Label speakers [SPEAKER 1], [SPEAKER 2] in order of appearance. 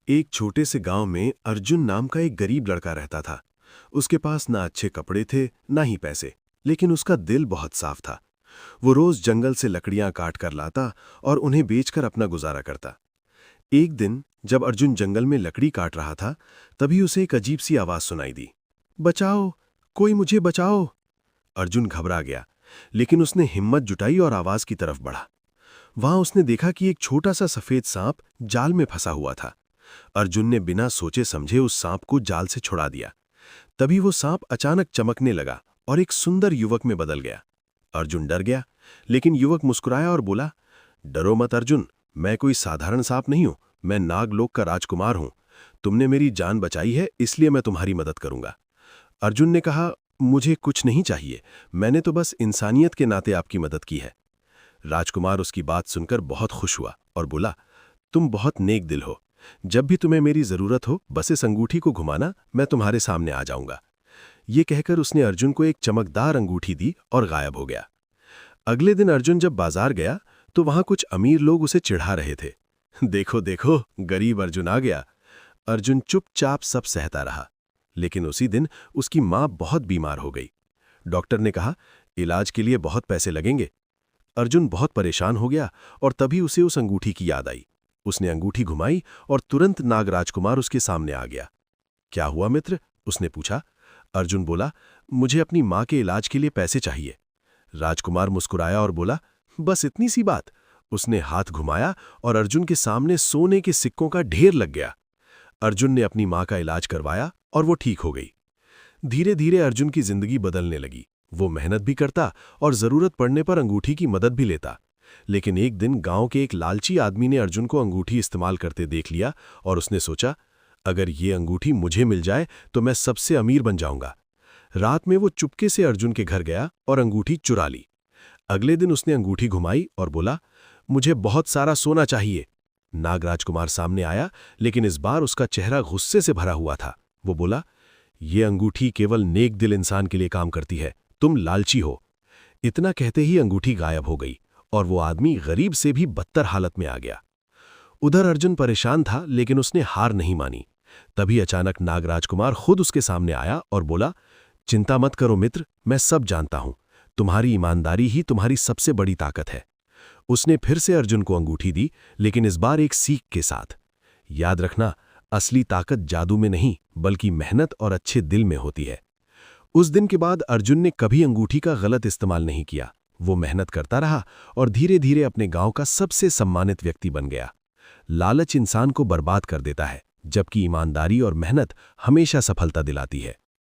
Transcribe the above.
[SPEAKER 1] एक छोटे से गांव में अर्जुन नाम का एक गरीब लड़का रहता था। उसके पास ना अच्छे कपड़े थे ना ही पैसे, लेकिन उसका दिल बहुत साफ था। वो रोज जंगल से लकड़ियां काट कर लाता और उन्हें बेचकर अपना गुजारा करता। एक दिन जब अर्जुन जंगल में लकड़ी काट रहा था, तभी उसे एक अजीब सी आवाज सुनाई दी। बचाओ, कोई मुझे बचाओ। अर्जुन घबरा गया, लेकिन उसने हिम्मत जुटाई और आवाज की तरफ बढ़ा। वहां उसने देखा कि एक छोटा सा सफेद सांप जाल में फंसा हुआ था। अर्जुन ने बिना सोचे समझे उस सांप को जाल से छुड़ा दिया। तभी वो सांप अचानक चमकने लगा और एक सुंदर युवक में बदल गया। अर्जुन डर गया, लेकिन युवक मुस्कुराया और बोला, डरो मत अर्जुन, मैं कोई साधारण सांप नहीं हूं, मैं नागलोक का राजकुमार हूं। तुमने मेरी जान बचाई है, इसलिए मैं तुम्हारी मदद करूंगा। अर्जुन ने कहा, मुझे कुछ नहीं चाहिए, मैंने तो बस इंसानियत के नाते आपकी मदद की है। राजकुमार उसकी बात सुनकर बहुत खुश हुआ और बोला, तुम बहुत नेक दिल हो। जब भी तुम्हें मेरी जरूरत हो, बस इस अंगूठी को घुमाना, मैं तुम्हारे सामने आ जाऊंगा। ये कहकर उसने अर्जुन को एक चमकदार अंगूठी दी और गायब हो गया। अगले दिन अर्जुन जब बाजार गया तो वहां कुछ अमीर लोग उसे चिढ़ा रहे थे। देखो देखो, गरीब अर्जुन आ गया। अर्जुन चुपचाप सब सहता रहा। लेकिन उसी दिन उसकी मां बहुत बीमार हो गई। डॉक्टर ने कहा, इलाज के लिए बहुत पैसे लगेंगे। अर्जुन बहुत परेशान हो गया और तभी उसे उस अंगूठी की याद आई। उसने अंगूठी घुमाई और तुरंत नाग राजकुमार उसके सामने आ गया। क्या हुआ मित्र? उसने पूछा। अर्जुन बोला, मुझे अपनी मां के इलाज के लिए पैसे चाहिए। राजकुमार मुस्कुराया और बोला, बस इतनी सी बात। उसने हाथ घुमाया और अर्जुन के सामने सोने के सिक्कों का ढेर लग गया। अर्जुन ने अपनी मां का इलाज करवाया और वो ठीक हो गई। धीरे धीरे अर्जुन की जिंदगी बदलने लगी। वो मेहनत भी करता और जरूरत पड़ने पर अंगूठी की मदद भी लेता। लेकिन एक दिन गांव के एक लालची आदमी ने अर्जुन को अंगूठी इस्तेमाल करते देख लिया और उसने सोचा, अगर ये अंगूठी मुझे मिल जाए तो मैं सबसे अमीर बन जाऊंगा। रात में वो चुपके से अर्जुन के घर गया और अंगूठी चुरा ली। अगले दिन उसने अंगूठी घुमाई और बोला, मुझे बहुत सारा सोना चाहिए। नागराजकुमार सामने आया, लेकिन इस बार उसका चेहरा गुस्से से भरा हुआ था। वो बोला, ये अंगूठी केवल नेक दिल इंसान के लिए काम करती है, तुम लालची हो। इतना कहते ही अंगूठी गायब हो गई और वो आदमी गरीब से भी बदतर हालत में आ गया। उधर अर्जुन परेशान था, लेकिन उसने हार नहीं मानी। तभी अचानक नागराजकुमार खुद उसके सामने आया और बोला, चिंता मत करो मित्र, मैं सब जानता हूं। तुम्हारी ईमानदारी ही तुम्हारी सबसे बड़ी ताकत है। उसने फिर से अर्जुन को अंगूठी दी, लेकिन इस बार एक सीख के साथ। याद रखना, असली ताकत जादू में नहीं, बल्कि मेहनत और अच्छे दिल में होती है। उस दिन के बाद अर्जुन ने कभी अंगूठी का गलत इस्तेमाल नहीं किया। वो मेहनत करता रहा और धीरे धीरे अपने गांव का सबसे सम्मानित व्यक्ति बन गया। लालच इंसान को बर्बाद कर देता है, जबकि ईमानदारी और मेहनत हमेशा सफलता दिलाती है।